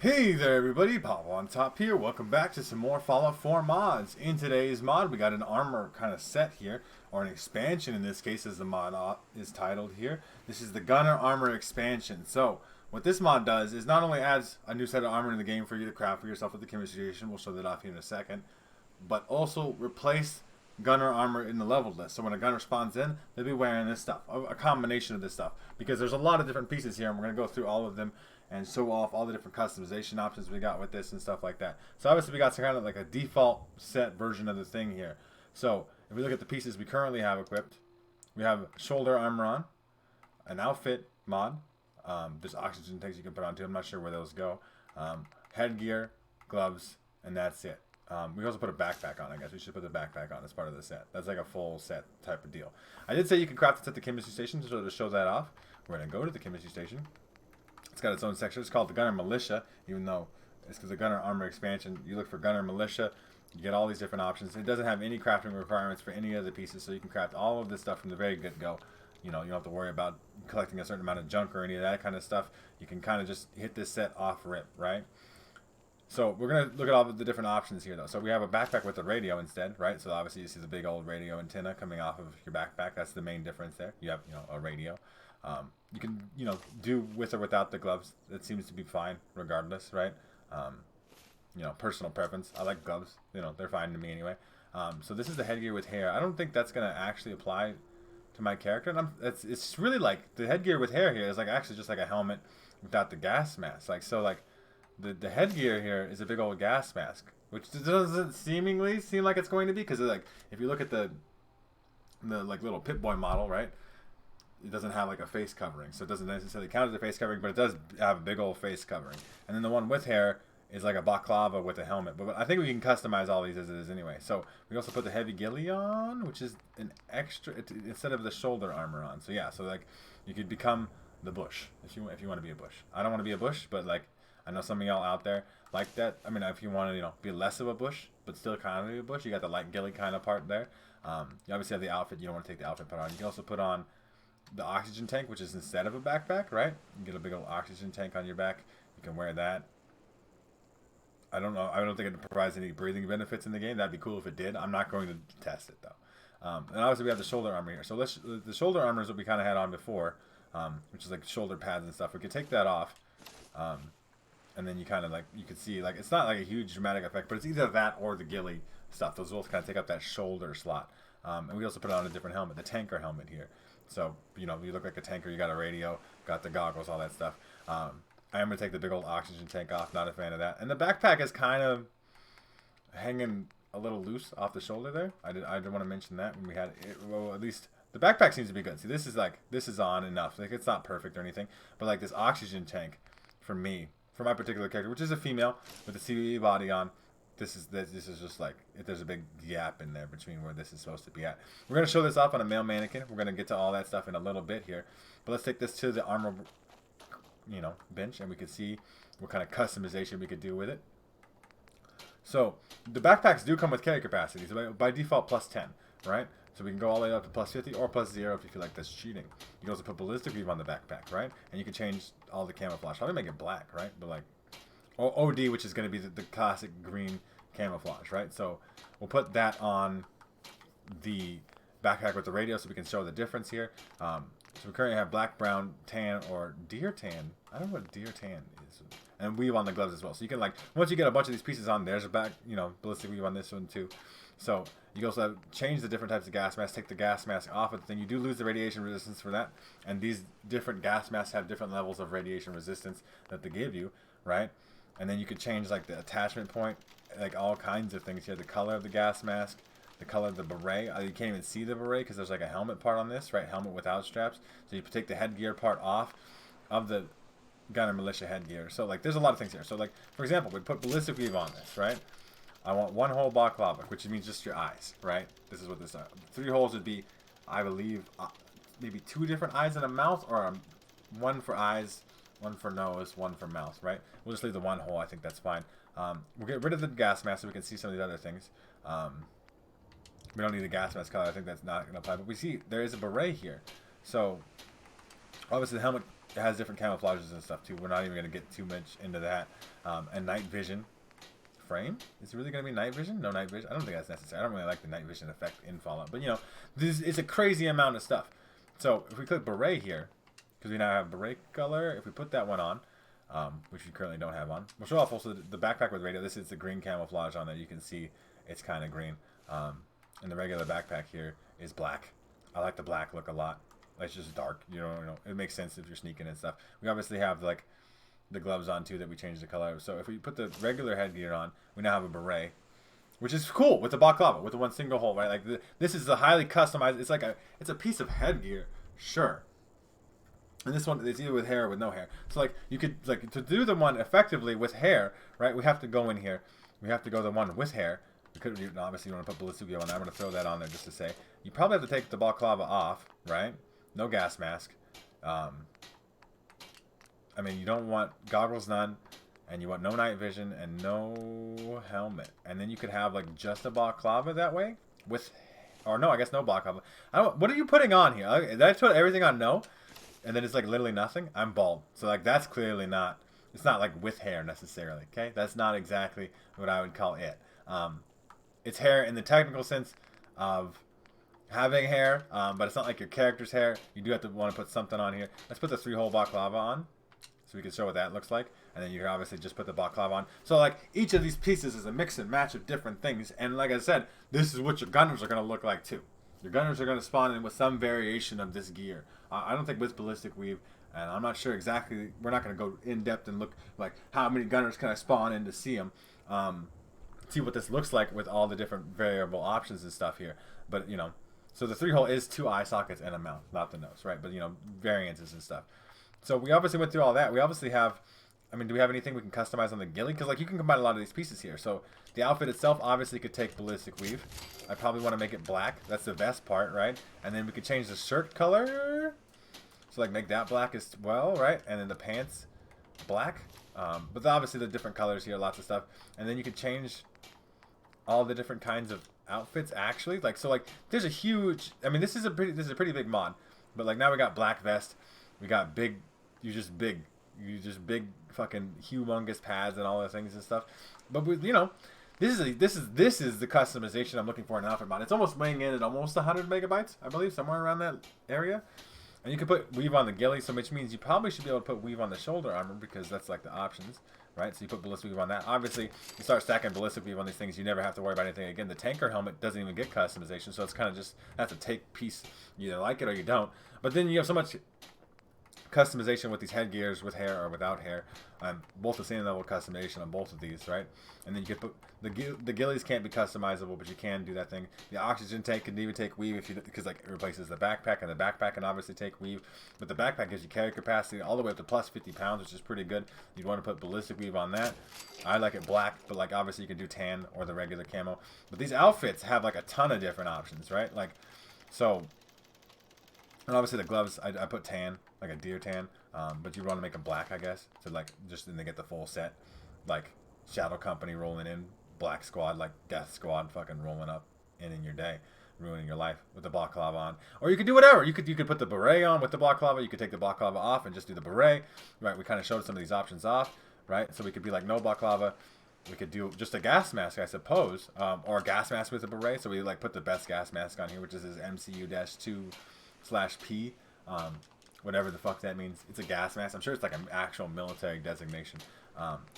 Hey there everybody, Pop on top here. Welcome back to some more Fallout 4 mods. In today's mod, we got an armor kind of set here, or an expansion in this case as the mod is titled here. This is the Gunner Armor Expansion. So, what this mod does is not only adds a new set of armor in the game for you to craft for yourself with the chemistry station, we'll show that off here in a second, but also replace gunner armor in the leveled list. So when a gunner spawns in, they'll be wearing this stuff, a combination of this stuff, because there's a lot of different pieces here, and we're going to go through all of them and show off all the different customization options we got with this and stuff like that. So obviously we got some kind of like a default set version of the thing here. So if we look at the pieces we currently have equipped, we have shoulder armor on, an outfit mod, there's oxygen tanks you can put on too, I'm not sure where those go, headgear, gloves, and that's it. We also put a backpack on, I guess. We should put the backpack on as part of the set. That's like a full set type of deal. I did say you can craft it at the chemistry station, so to show that off, we're going to go to the chemistry station. It's got its own section. It's called the Gunner Militia, even though it's because the Gunner Armor Expansion. You look for Gunner Militia, you get all these different options. It doesn't have any crafting requirements for any of the pieces, so you can craft all of this stuff from the very get-go. You know, you don't have to worry about collecting a certain amount of junk or any of that kind of stuff. You can kind of just hit this set off rip, right? So we're going to look at all the different options here, though. So we have a backpack with a radio instead, right? So obviously you see the big old radio antenna coming off of your backpack. That's the main difference there. You have, a radio. You can, do with or without the gloves. It seems to be fine regardless, right? Personal preference. I like gloves. They're fine to me anyway. So this is the headgear with hair. I don't think that's going to actually apply to my character. And it's really like the headgear with hair here is like actually just like a helmet without the gas mask. The headgear here is a big old gas mask, which doesn't seemingly seem like it's going to be, because like if you look at the like little Pip-Boy model, right? It doesn't have like a face covering, so it doesn't necessarily count as a face covering, but it does have a big old face covering. And then the one with hair is like a balaclava with a helmet. But I think we can customize all these as it is anyway. So we also put the heavy ghillie on, which is an extra instead of the shoulder armor on. So yeah, so like you could become the bush if you want to be a bush. I don't want to be a bush, but like I know some of y'all out there like that. I mean, if you want to, be less of a bush, but still kind of be a bush, you got the light ghillie kind of part there. You obviously have the outfit. You don't want to take the outfit part on. You can also put on the oxygen tank, which is instead of a backpack, right? You get a big old oxygen tank on your back. You can wear that. I don't know. I don't think it provides any breathing benefits in the game. That'd be cool if it did. I'm not going to test it, though. And obviously, we have the shoulder armor here. So the shoulder armor is what we kind of had on before, which is like shoulder pads and stuff. We could take that off. And then you kind of you could see, it's not like a huge dramatic effect, but it's either that or the ghillie stuff. Those both kind of take up that shoulder slot. And we also put on a different helmet, the tanker helmet here. So, you look like a tanker, you got a radio, got the goggles, all that stuff. I am going to take the big old oxygen tank off, not a fan of that. And the backpack is kind of hanging a little loose off the shoulder there. I did want to mention that when we had it. Well, at least the backpack seems to be good. See, this is on enough. It's not perfect or anything, but this oxygen tank for me, for my particular character, which is a female with a CVE body on, this is just if there's a big gap in there between where this is supposed to be at. We're going to show this off on a male mannequin. We're going to get to all that stuff in a little bit here. But let's take this to the armor, bench, and we can see what kind of customization we could do with it. So the backpacks do come with carry capacity, so by default plus 10, right? So we can go all the way up to plus 50 or plus 0 if you feel like that's cheating. You can also put ballistic weave on the backpack, right? And you can change all the camouflage. Probably make it black, right? But or OD, which is going to be the classic green camouflage, right? So we'll put that on the backpack with the radio so we can show the difference here. So we currently have black, brown, tan, or deer tan. I don't know what deer tan is. And weave on the gloves as well. So you can once you get a bunch of these pieces on, there's a ballistic weave on this one too. So you can also change the different types of gas masks, take the gas mask off of the thing. You do lose the radiation resistance for that. And these different gas masks have different levels of radiation resistance that they give you, right? And then you could change the attachment point, all kinds of things here. The color of the gas mask, the color of the beret. You can't even see the beret because there's a helmet part on this, right? Helmet without straps. So you take the headgear part off of the Gunner Militia headgear. So there's a lot of things here. So for example, we put ballistic weave on this, right? I want one hole balaclava, which means just your eyes, right? This is what this is. 3 holes would be, I believe, maybe 2 different eyes and a mouth, or one for eyes, one for nose, one for mouth, right? We'll just leave the one hole. I think that's fine. We'll get rid of the gas mask so we can see some of these other things. We don't need the gas mask color. I think that's not going to apply. But we see there is a beret here. So obviously the helmet it has different camouflages and stuff too. We're not even going to get too much into that. And night vision frame. Is it really going to be night vision? No night vision. I don't think that's necessary. I don't really like the night vision effect in Fallout. But, you know, this is a crazy amount of stuff. So if we click beret here, because we now have beret color, if we put that one on, which we currently don't have on, we'll show off also the backpack with radio. This is the green camouflage on there. You can see it's kind of green. And the regular backpack here is black. I like the black look a lot. It's just dark. You know, it makes sense if you're sneaking and stuff. We obviously have like the gloves on too that we changed the color of. So if we put the regular headgear on, we now have a beret, which is cool with the balaclava, with the one single hole, right? Like this is a highly customized. It's like it's a piece of headgear, sure. And this one is either with hair or with no hair. So like you could like to do the one effectively with hair, right? We have to go in here. We have to go the one with hair. We could obviously you want to put ballistic on there. I'm going to throw that on there just to say. You probably have to take the balaclava off, right? No gas mask. I mean, you don't want goggles, none, and you want no night vision and no helmet. And then you could have like just a balaclava that way with, or no, I guess no balaclava. What are you putting on here? Did I put everything on no? And then it's like literally nothing. I'm bald, so like that's clearly not. It's not like with hair necessarily. Okay, that's not exactly what I would call it. It's hair in the technical sense of having hair, but it's not like your character's hair. You do have to want to put something on here. Let's put the 3-hole balaclava on, so we can show what that looks like. And then you can obviously just put the balaclava on. So like each of these pieces is a mix and match of different things. And like I said, this is what your gunners are going to look like too. Your gunners are going to spawn in with some variation of this gear. I don't think with ballistic weave, and I'm not sure exactly. We're not going to go in depth and look like how many gunners can I spawn in to see them. See what this looks like with all the different variable options and stuff here. But you know, so the 3-hole is 2 eye sockets and a mount, not the nose, right? But you know, variances and stuff. So we obviously went through all that. We obviously have, I mean, do we have anything we can customize on the ghillie? Because like you can combine a lot of these pieces here. So the outfit itself obviously could take ballistic weave. I probably want to make it black. That's the vest part, right? And then we could change the shirt color. So like make that black as well, right? And then the pants black. But obviously the different colors here, lots of stuff. And then you could change all the different kinds of outfits actually. Like so like there's a huge, I mean this is a pretty big mod. But like now we got black vest. We got big, you just big fucking humongous pads and all the things and stuff. But we, you know, this is the customization I'm looking for in an outfit mod. It's almost weighing in at almost 100 megabytes, I believe, somewhere around that area. And you can put weave on the ghillie, so which means you probably should be able to put weave on the shoulder armor because that's like the options, right? So you put ballistic weave on that. Obviously, you start stacking ballistic weave on these things, you never have to worry about anything again. The tanker helmet doesn't even get customization, so it's kind of just have to take piece. You either like it or you don't. But then you have so much customization with these headgears with hair or without hair. Both the same level of customization on both of these, right? And then you could put the ghillies can't be customizable, but you can do that thing. The oxygen tank can even take weave if you, because like it replaces the backpack, and the backpack can obviously take weave. But the backpack gives you carry capacity all the way up to plus 50 pounds, which is pretty good. You'd want to put ballistic weave on that. I like it black, but like obviously you can do tan or the regular camo. But these outfits have like a ton of different options, right? Like so. And obviously the gloves, I put tan, like a deer tan, but you want to make them black, I guess, to like just then they get the full set, like Shadow Company rolling in, Black Squad, like Death Squad, fucking rolling up in your day, ruining your life with the balaclava on. Or you could do whatever. You could put the beret on with the balaclava. You could take the balaclava off and just do the beret, right? We kind of showed some of these options off, right? So we could be like no balaclava. We could do just a gas mask, I suppose, or a gas mask with a beret. So we like put the best gas mask on here, which is his MCU-2/P, whatever the fuck that means. It's a gas mask. I'm sure it's like an actual military designation,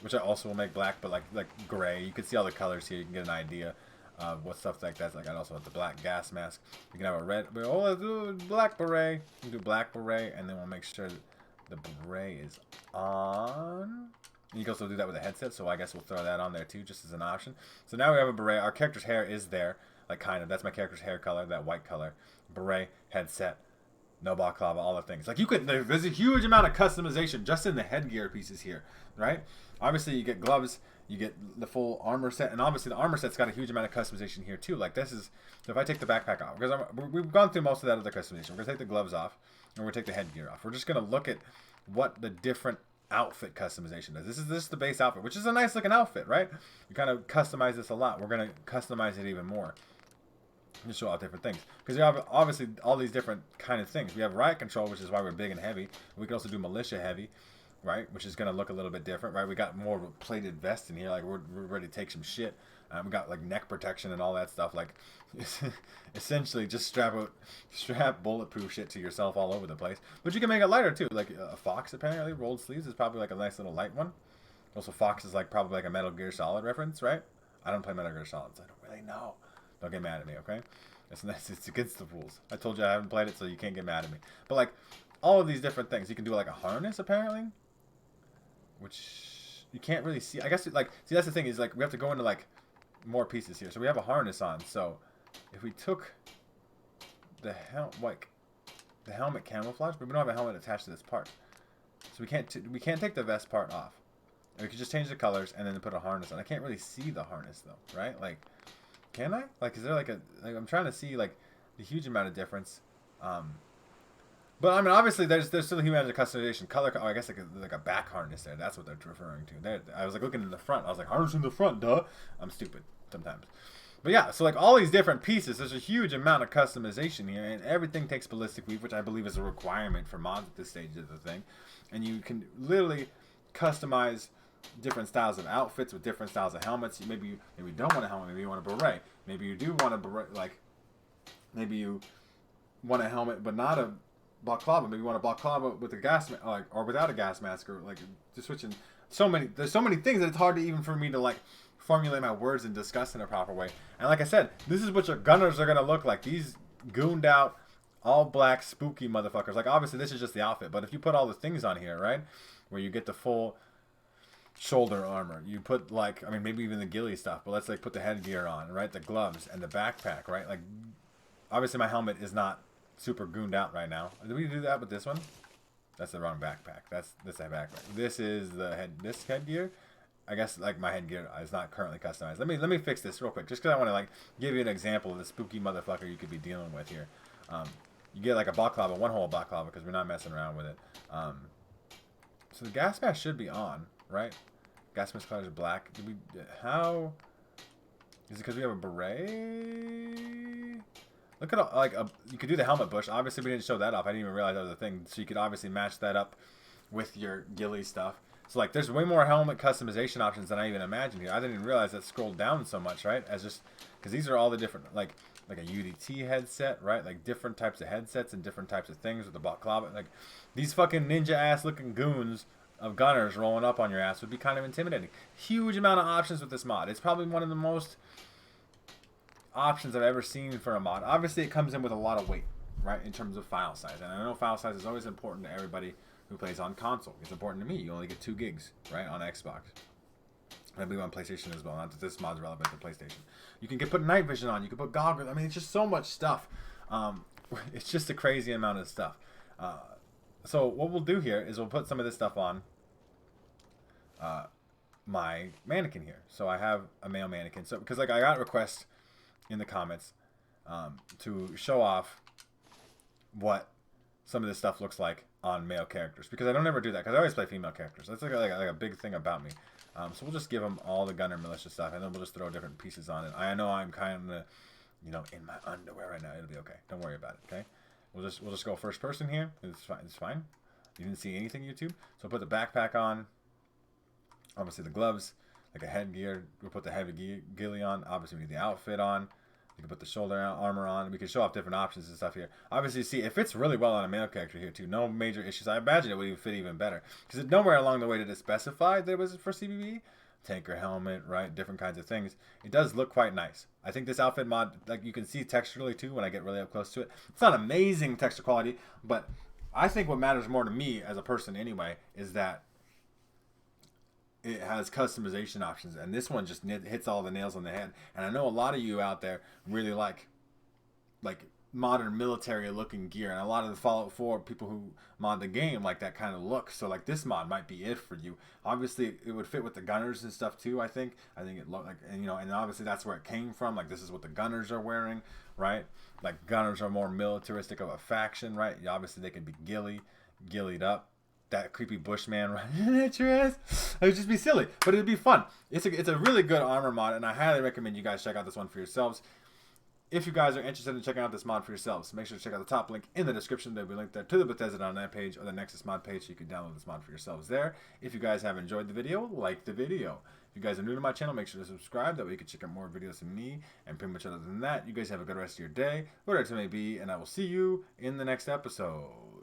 which I also will make black, but like gray. You can see all the colors here. You can get an idea of what stuff like that's like. I also have the black gas mask. You can have a red, but let's do black beret. You can do black beret, and then we'll make sure that the beret is on. And you can also do that with a headset, so I guess we'll throw that on there too, just as an option. So now we have a beret. Our character's hair is there, like kind of. That's my character's hair color, that white color. Beret, headset, no balaclava, all the things. Like you could, there's a huge amount of customization just in the headgear pieces here, right? Obviously you get gloves, you get the full armor set, and obviously the armor set's got a huge amount of customization here too. Like this is, so if I take the backpack off, because we've gone through most of that other customization. We're gonna take the gloves off, and we're gonna take the headgear off. We're just gonna look at what the different outfit customization does. This is the base outfit, which is a nice looking outfit, right? We kind of customize this a lot. We're gonna customize it even more. to show off different things. Because you have obviously all these different kind of things. We have riot control, which is why we're big and heavy. We can also do militia heavy, right? Which is going to look a little bit different, right? We got more of a plated vest in here. Like, we're ready to take some shit. We got, like, neck protection and all that stuff. Like, essentially just strap bulletproof shit to yourself all over the place. But you can make it lighter, too. Like, a Fox, apparently. Rolled sleeves is probably, like, a nice little light one. Also, Fox is, like, probably, like, a Metal Gear Solid reference, right? I don't play Metal Gear Solid, so I don't really know. Don't get mad at me, okay? It's against the rules. I told you I haven't played it, so you can't get mad at me. But, like, all of these different things. You can do, like, a harness, apparently. Which you can't really see. I guess, like, see, that's the thing is, like, we have to go into, like, more pieces here. So we have a harness on. So if we took the helmet camouflage, but we don't have a helmet attached to this part. So we can't take the vest part off. And we could just change the colors and then put a harness on. I can't really see the harness, though, right? Like, can I? Like, is there, like, I'm trying to see, like, the huge amount of difference. But, I mean, obviously, there's still a huge amount of customization. Color, I guess, like a back harness there. That's what they're referring to. I was, like, looking in the front. I was like, harness in the front, duh. I'm stupid sometimes. But, yeah, so, like, all these different pieces, there's a huge amount of customization here. And everything takes ballistic weave, which I believe is a requirement for mods at this stage of the thing. And you can literally customize different styles of outfits with different styles of helmets. Maybe you don't want a helmet. Maybe you want a beret. Maybe you do want a beret. Like, maybe you want a helmet, but not a balaclava. Maybe you want a balaclava with a gas mask, or without a gas mask, or like just switching. There's so many things that it's hard to even for me to like formulate my words and discuss in a proper way. And like I said, this is what your gunners are gonna look like. These gooned out, all black, spooky motherfuckers. Like, obviously this is just the outfit, but if you put all the things on here, right, where you get the full shoulder armor, you put, like, I mean, maybe even the ghillie stuff, but let's like put the headgear on, right, the gloves and the backpack, right? Like, obviously my helmet is not super gooned out right now. Did we do that with this one? That's the wrong backpack. That's the backpack. This is this headgear. I guess, like, my headgear is not currently customized. Let me fix this real quick, just because I want to, like, give you an example of the spooky motherfucker you could be dealing with here. You get like a balaclava, one whole balaclava, because we're not messing around with it. So the gas mask should be on, right? Gas mask color is black. How is it? Because we have a beret? Look at, like, you could do the helmet bush. Obviously, we didn't show that off. I didn't even realize that was a thing. So you could obviously match that up with your ghillie stuff. So, like, there's way more helmet customization options than I even imagined here. I didn't even realize that scrolled down so much, right? As just, because these are all the different, like a UDT headset, right? Like, different types of headsets and different types of things with the balaclava. Like, these fucking ninja-ass looking goons of gunners rolling up on your ass would be kind of intimidating. Huge amount of options with this mod. It's probably one of the most options I've ever seen for a mod. Obviously, it comes in with a lot of weight, right, in terms of file size. And I know file size is always important to everybody who plays on console. It's important to me. You only get 2 gigs, right, on Xbox. I believe on PlayStation as well. Not that this mod's relevant to PlayStation. You can put night vision on. You can put goggles. I mean, it's just so much stuff. It's just a crazy amount of stuff. So what we'll do here is we'll put some of this stuff on my mannequin here. So I have a male mannequin. So because, like, I got requests in the comments to show off what some of this stuff looks like on male characters, because I don't ever do that, because I always play female characters. That's like a big thing about me. So we'll just give them all the gunner militia stuff, and then we'll just throw different pieces on it. I know I'm kind of, you know, in my underwear right now. It'll be okay. Don't worry about it. Okay. We'll just go first person here. It's fine. It's fine. You didn't see anything, YouTube. So put the backpack on. Obviously the gloves, like a headgear. We'll put the heavy ghillie on. Obviously we need the outfit on. We can put the shoulder armor on. We can show off different options and stuff here. Obviously, see, it fits really well on a male character here, too. No major issues. I imagine it would even fit even better. Because nowhere along the way did it specify that it was for CBB. Tanker helmet, right? Different kinds of things. It does look quite nice. I think this outfit mod, like, you can see texturally, too, when I get really up close to it. It's not amazing texture quality, but I think what matters more to me as a person anyway is that it has customization options, and this one just hits all the nails on the head. And I know a lot of you out there really like modern military looking gear, and a lot of the Fallout 4 people who mod the game like that kind of look. So, like, this mod might be it for you. Obviously it would fit with the gunners and stuff too. I think it looked like, and, you know, and obviously that's where it came from. Like, this is what the gunners are wearing, right? Like, gunners are more militaristic of a faction, right? Obviously they can be ghillied up. That creepy bushman running at your ass. It would just be silly, but it'd be fun. It's a really good armor mod, and I highly recommend you guys check out this one for yourselves. If you guys are interested in checking out this mod for yourselves, make sure to check out the top link in the description. There'll be a link there to the Bethesda.net page or the Nexus mod page so you can download this mod for yourselves there. If you guys have enjoyed the video, like the video. If you guys are new to my channel, make sure to subscribe. That way you can check out more videos from me. And pretty much other than that, you guys have a good rest of your day, whatever it may be, and I will see you in the next episode.